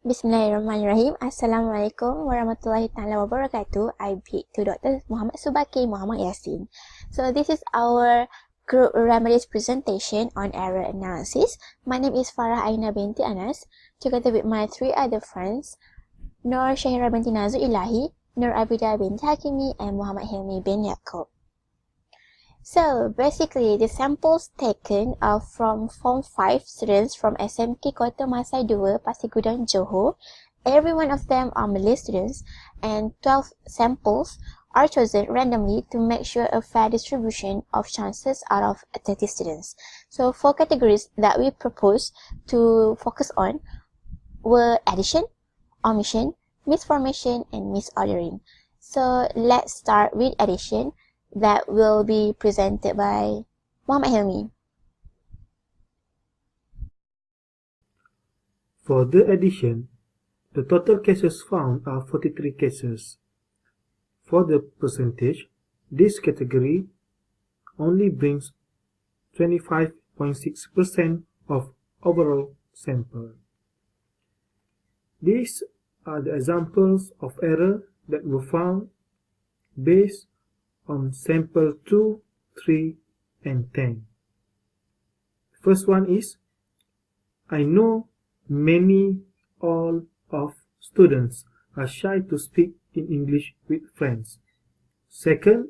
Bismillahirrahmanirrahim. Assalamualaikum warahmatullahi taala wabarakatuh. I be to Dr. Muhammad Subaki Muhammad Yasin. So this is our group remedies presentation on error analysis. My name is Farah Aina binti Anas, together with my three other friends, Nur Syahira binti Nazul Ilahi, Nur Abida binti Hakimi, and Muhammad Hilmi bin Yaakob. So basically, the samples taken are from Form 5 students from SMK Kota Masai 2, Pasir Gudang, Johor. Every one of them are Malay students, and 12 samples are chosen randomly to make sure a fair distribution of chances out of 30 students. So 4 categories that we propose to focus on were addition, omission, misformation, and misordering. So let's start with addition, that will be presented by Muhammad Hilmi. For the addition, the total cases found are 43 cases. For the percentage, this category only brings 25.6% of overall sample. These are the examples of error that were found based on sample 2, 3, and 10. First one is, I know all of students are shy to speak in English with friends. Second,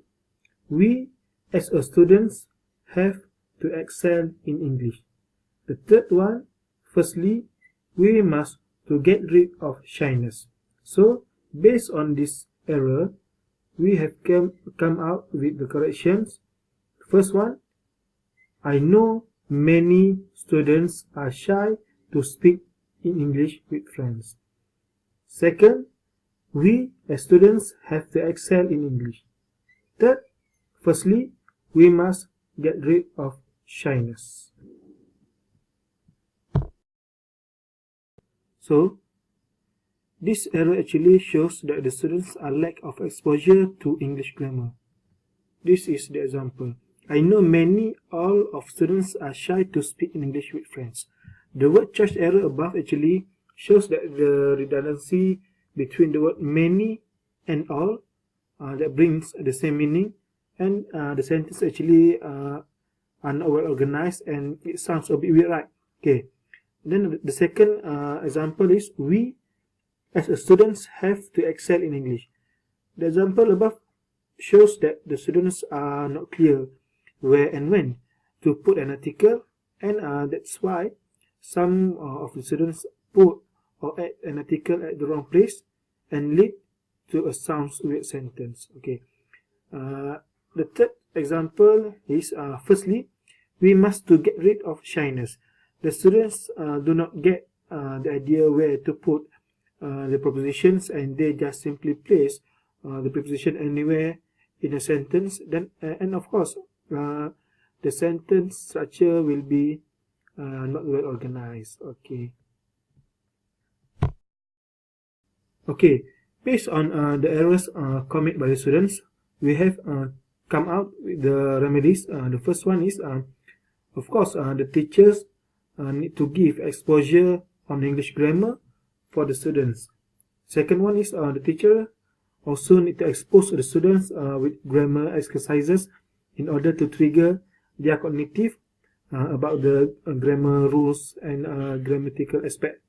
we as a students have to excel in English. The third one, firstly, we must to get rid of shyness. So, based on this error, we have come out with the corrections. First one, I know many students are shy to speak in English with friends. Second, we as students have to excel in English. Third, firstly, we must get rid of shyness. So, this error actually shows that the students are lack of exposure to English grammar. This is the example. I know all of students are shy to speak in English with friends. The word charge error above actually shows that the redundancy between the word many and all that brings the same meaning, and the sentence actually are not well organized and it sounds a bit weird, right? Okay. Then the second example is we as a students have to excel in English. The example above shows that the students are not clear where and when to put an article, and that's why some of the students put or add an article at the wrong place and lead to a sounds weird sentence. Okay. The third example is firstly, we must to get rid of shyness. The students do not get the idea where to put the prepositions, and they just simply place the preposition anywhere in a sentence. Then and of course the sentence structure will be not well organized. Okay, based on the errors committed by the students, we have come out with the remedies. The first one is of course the teachers need to give exposure on English grammar for the students. Second one is the teacher also need to expose the students with grammar exercises in order to trigger their cognitive about the grammar rules and grammatical aspect.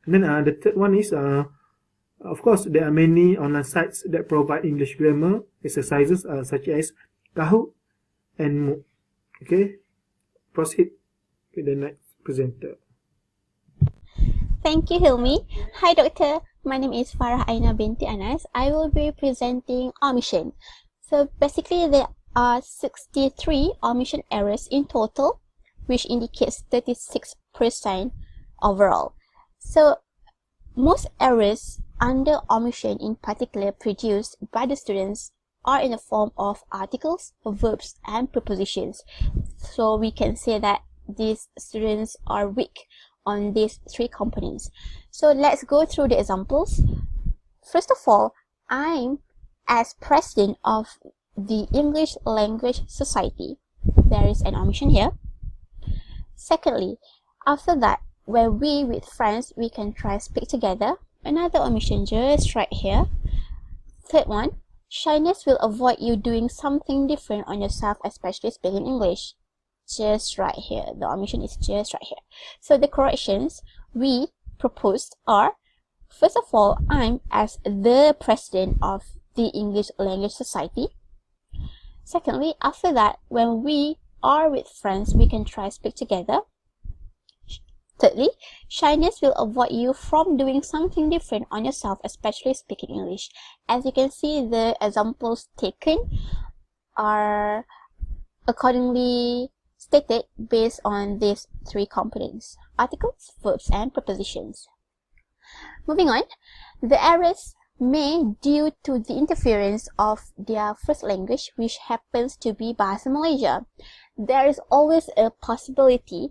And then the third one is of course there are many online sites that provide English grammar exercises such as Kahoot and MOOC. Okay, proceed with the next presenter. Thank you, Hilmi. Hi, Doctor. My name is Farah Aina binti Anas. I will be presenting omission. So basically, there are 63 omission errors in total, which indicates 36% overall. So most errors under omission in particular produced by the students are in the form of articles, verbs, and prepositions. So we can say that these students are weak on these 3 components. So let's go through the examples. First of all, I'm as president of the English Language Society. There is an omission here. Secondly, after that, when we with friends, we can try speak together. Another omission just right here. Third one, shyness will avoid you doing something different on yourself, especially speaking English. Just right here. The omission is just right here. So the corrections we proposed are, first of all, I'm as the president of the English Language Society. Secondly, after that, when we are with friends, we can try speak together. Thirdly, shyness will avoid you from doing something different on yourself, especially speaking English. As you can see, the examples taken are accordingly stated based on these three components: articles, verbs, and prepositions. Moving on, the errors may due to the interference of their first language, which happens to be Bahasa Malaysia. There is always a possibility,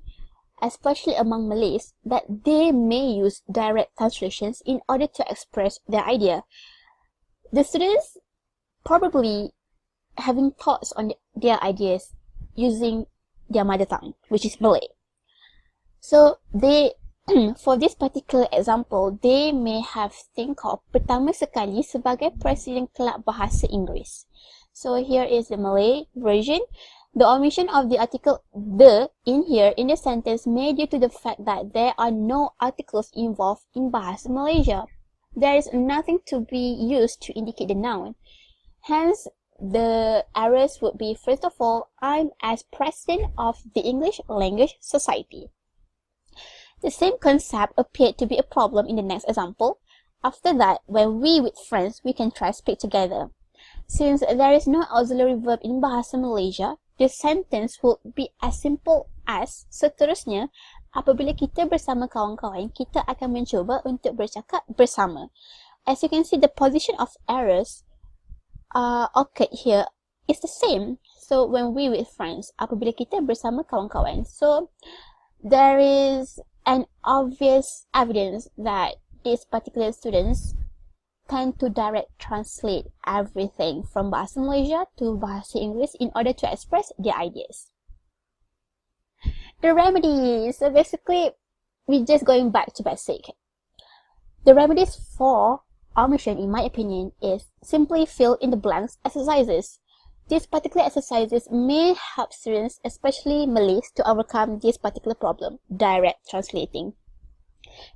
especially among Malays, that they may use direct translations in order to express their idea. The students probably having thoughts on their ideas using their mother tongue, which is Malay. So they, for this particular example, they may have think of pertama sekali sebagai Presiden Kelab Bahasa Inggeris. So here is the Malay version. The omission of the article the in here in the sentence may due to the fact that there are no articles involved in Bahasa Malaysia. There is nothing to be used to indicate the noun. Hence, the errors would be, first of all, I'm as president of the English Language Society. The same concept appeared to be a problem in the next example. After that, when we with friends, we can try speak together. Since there is no auxiliary verb in Bahasa Malaysia, the sentence would be as simple as, seterusnya, apabila kita bersama kawan-kawan, kita akan mencuba untuk bercakap bersama. As you can see, the position of errors occurred here is the same. So when we with friends, apabila kita bersama kawan-kawan. So there is an obvious evidence that these particular students tend to direct translate everything from Bahasa Malaysia to Bahasa Inggeris in order to express their ideas. The remedies. So basically, we're just going back to basic. The remedies for omission, in my opinion, is simply fill in the blanks exercises. These particular exercises may help students, especially Malays, to overcome this particular problem, direct translating.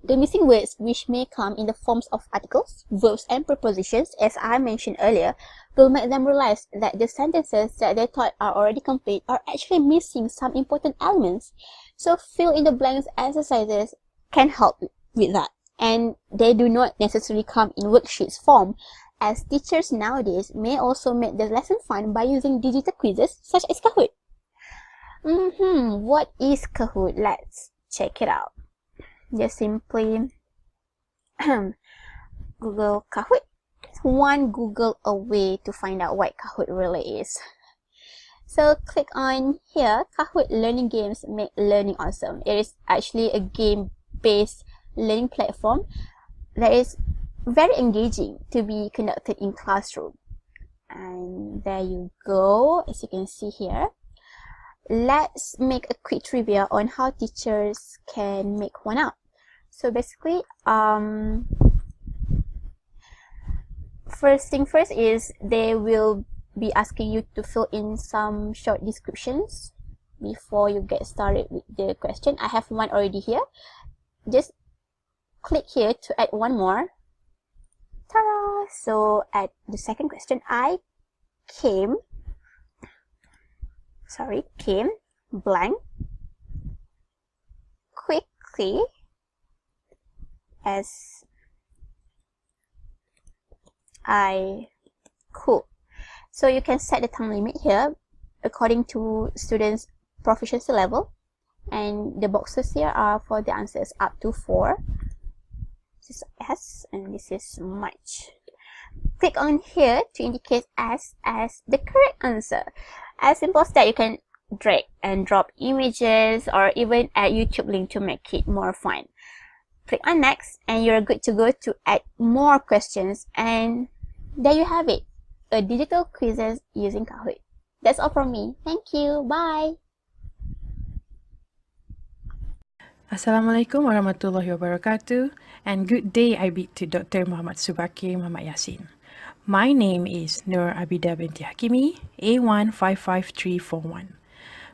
The missing words, which may come in the forms of articles, verbs, and prepositions, as I mentioned earlier, will make them realize that the sentences that they thought are already complete are actually missing some important elements. So fill in the blanks exercises can help with that. And they do not necessarily come in worksheets form, as teachers nowadays may also make the lesson fun by using digital quizzes such as Kahoot. What is Kahoot? Let's check it out. Just simply Google Kahoot. One Google away to find out what Kahoot really is. So click on here, Kahoot Learning Games Make Learning Awesome. It is actually a game-based learning platform that is very engaging to be conducted in classroom. And there you go, as you can see here. Let's make a quick trivia on how teachers can make one up. So basically, first thing first is they will be asking you to fill in some short descriptions before you get started with the question. I have one already here. Just click here to add one more. Ta-da! So at the second question, I came blank quickly as I could. So you can set the time limit here according to students' proficiency level, and the boxes here are for the answers up to 4. This is S and this is much. Click on here to indicate S as the correct answer. As simple as that, you can drag and drop images or even add YouTube link to make it more fun. Click on next and you're good to go to add more questions, and there you have it, a digital quizzes using Kahoot. That's all from me. Thank you. Bye. Assalamualaikum warahmatullahi wabarakatuh, and good day I bid to Dr. Muhammad Subakir Muhammad Yasin. My name is Nur Abida binti Hakimi, A155341.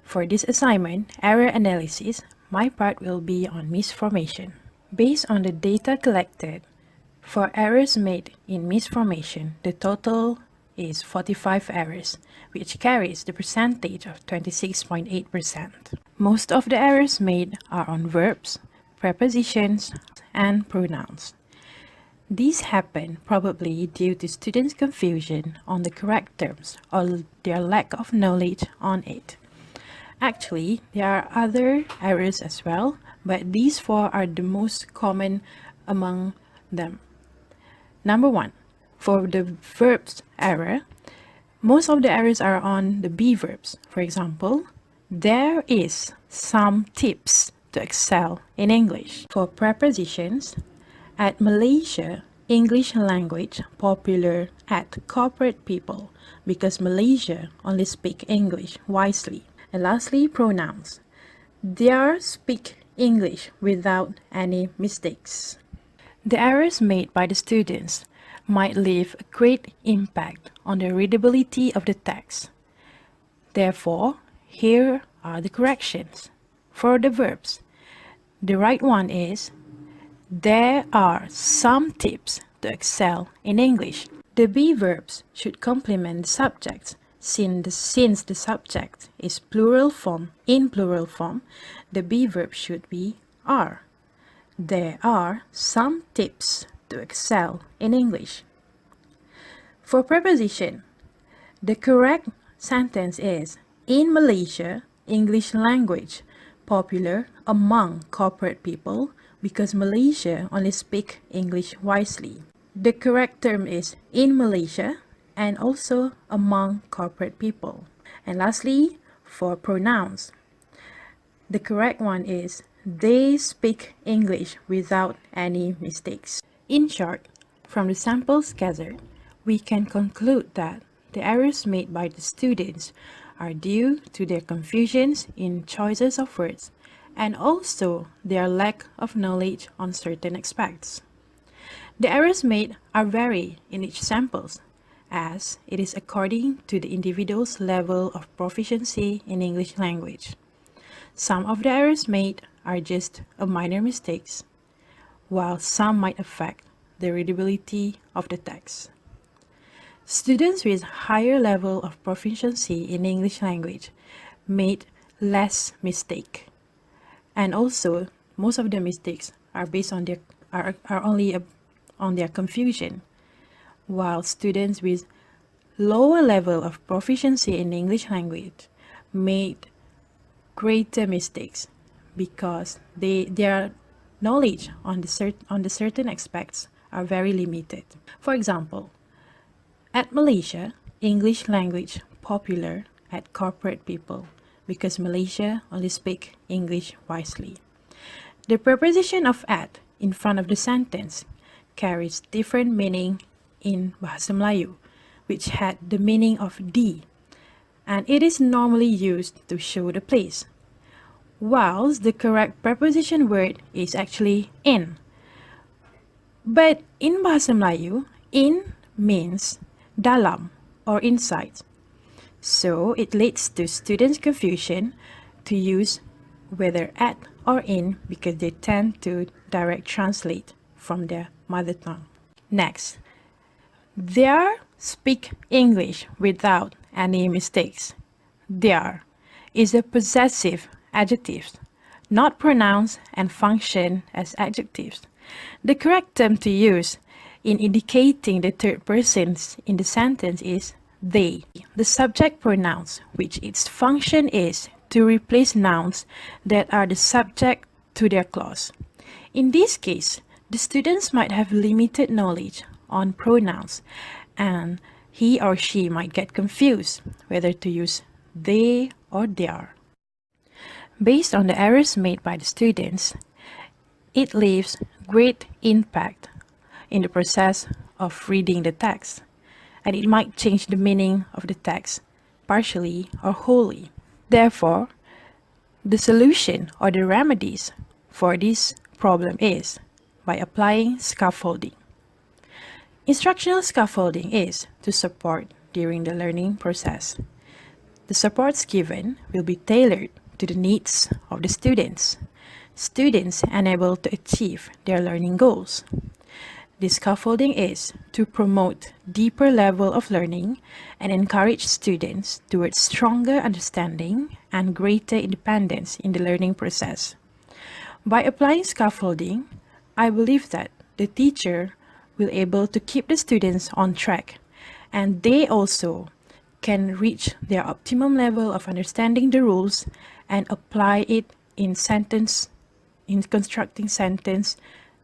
For this assignment, error analysis, my part will be on misformation. Based on the data collected, for errors made in misformation, the total is 45 errors, which carries the percentage of 26.8%. Most of the errors made are on verbs, prepositions, and pronouns. These happen probably due to students' confusion on the correct terms or their lack of knowledge on it. Actually, there are other errors as well, but these four are the most common among them. Number one, for the verbs error, most of the errors are on the be verbs. For example, there is some tips to excel in English. For prepositions, at Malaysia, English language popular at corporate people because Malaysia only speak English wisely. And lastly, pronouns. They speak English without any mistakes. The errors made by the students might leave a great impact on the readability of the text. Therefore, here are the corrections. For the verbs, the right one is, there are some tips to excel in English. The be verbs should complement the subjects. Since the subject is plural form, in plural form, the be verb should be are. There are some tips to excel in English. For preposition, the correct sentence is, in Malaysia, English language popular among corporate people because Malaysia only speak English wisely. The correct term is in Malaysia and also among corporate people. And lastly, for pronouns, the correct one is, they speak English without any mistakes. In short, from the samples gathered, we can conclude that the errors made by the students are due to their confusions in choices of words and also their lack of knowledge on certain aspects. The errors made are vary in each samples, as it is according to the individual's level of proficiency in English language. Some of the errors made are just a minor mistakes, while some might affect the readability of the text. Students with higher level of proficiency in English language made less mistake, and also most of the mistakes are based on their confusion, while students with lower level of proficiency in English language made greater mistakes because their knowledge on the certain aspects are very limited. For example, at Malaysia, English language popular at corporate people because Malaysia only speak English wisely. The preposition of at in front of the sentence carries different meaning in Bahasa Melayu, which had the meaning of di, and it is normally used to show the place, whilst the correct preposition word is actually in. But in Bahasa Melayu, in means dalam or inside. So it leads to students' confusion to use whether at or in because they tend to direct translate from their mother tongue. Next, they speak English without any mistakes. Their is a possessive adjective, not pronouns and function as adjectives. The correct term to use in indicating the third persons in the sentence is they. The subject pronouns, which its function is to replace nouns that are the subject to their clause. In this case, the students might have limited knowledge on pronouns and he or she might get confused whether to use they or their. Based on the errors made by the students, it leaves great impact in the process of reading the text, and it might change the meaning of the text partially or wholly. Therefore, the solution or the remedies for this problem is by applying scaffolding. Instructional scaffolding is to support during the learning process. The supports given will be tailored to the needs of the students. Students unable to achieve their learning goals. This scaffolding is to promote deeper level of learning and encourage students towards stronger understanding and greater independence in the learning process. By applying scaffolding, I believe that the teacher will able to keep the students on track, and they also can reach their optimum level of understanding the rules and apply it in constructing sentence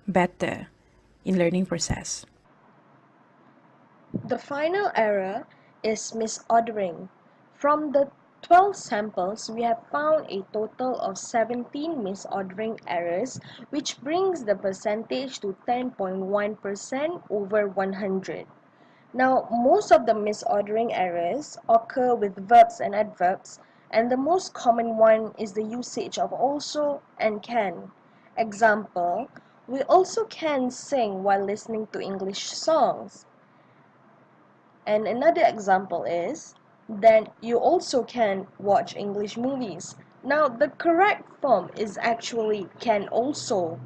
better in learning process. The final error is misordering. From the 12 samples, we have found a total of 17 misordering errors, which brings the percentage to 10.1% over 100. Now, most of the misordering errors occur with verbs and adverbs, and the most common one is the usage of also and can. Example, we also can sing while listening to English songs. And another example is, then you also can watch English movies. Now, the correct form is actually can also.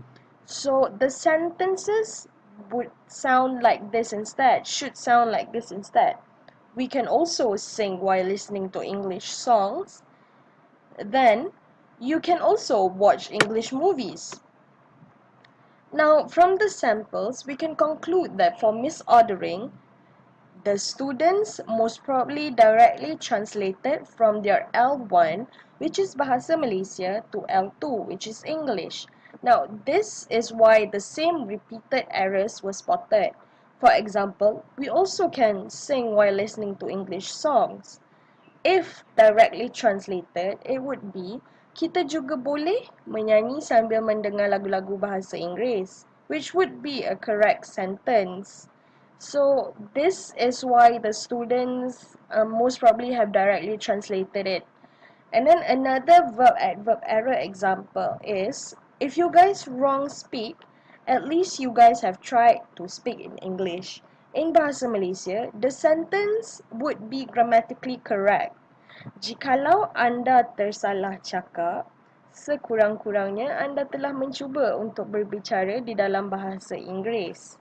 So the sentences would sound like this instead, should sound like this instead. We can also sing while listening to English songs. Then, you can also watch English movies. Now, from the samples, we can conclude that for misordering, the students most probably directly translated from their L1, which is Bahasa Malaysia, to L2, which is English. Now, this is why the same repeated errors were spotted. For example, we also can sing while listening to English songs. If directly translated, it would be, kita juga boleh menyanyi sambil mendengar lagu-lagu bahasa Inggeris, which would be a correct sentence. So this is why the students most probably have directly translated it. And then another verb-adverb error example is, if you guys wrong speak, at least you guys have tried to speak in English. In Bahasa Malaysia, the sentence would be grammatically correct. Jikalau anda tersalah cakap, sekurang-kurangnya anda telah mencuba untuk berbicara di dalam bahasa Inggeris.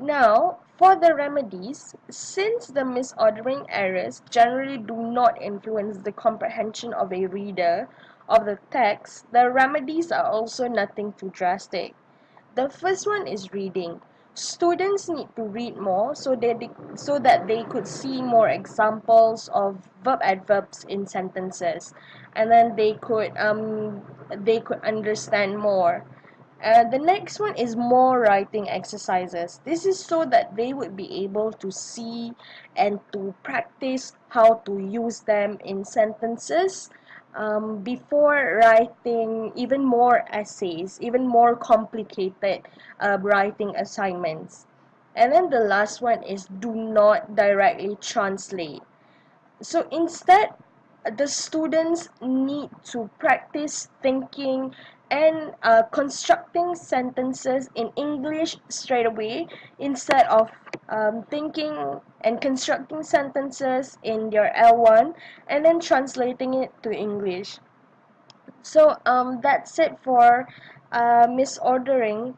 Now, for the remedies, since the misordering errors generally do not influence the comprehension of a reader of the text, the remedies are also nothing too drastic. The first one is reading. Students need to read more so that they could see more examples of verb adverbs in sentences, and then they could understand more. The next one is more writing exercises. This is so that they would be able to see and to practice how to use them in sentences before writing even more essays, even more complicated writing assignments. And then the last one is do not directly translate. So instead, the students need to practice thinking and constructing sentences in English straight away instead of thinking and constructing sentences in their L1 and then translating it to English. So that's it for misordering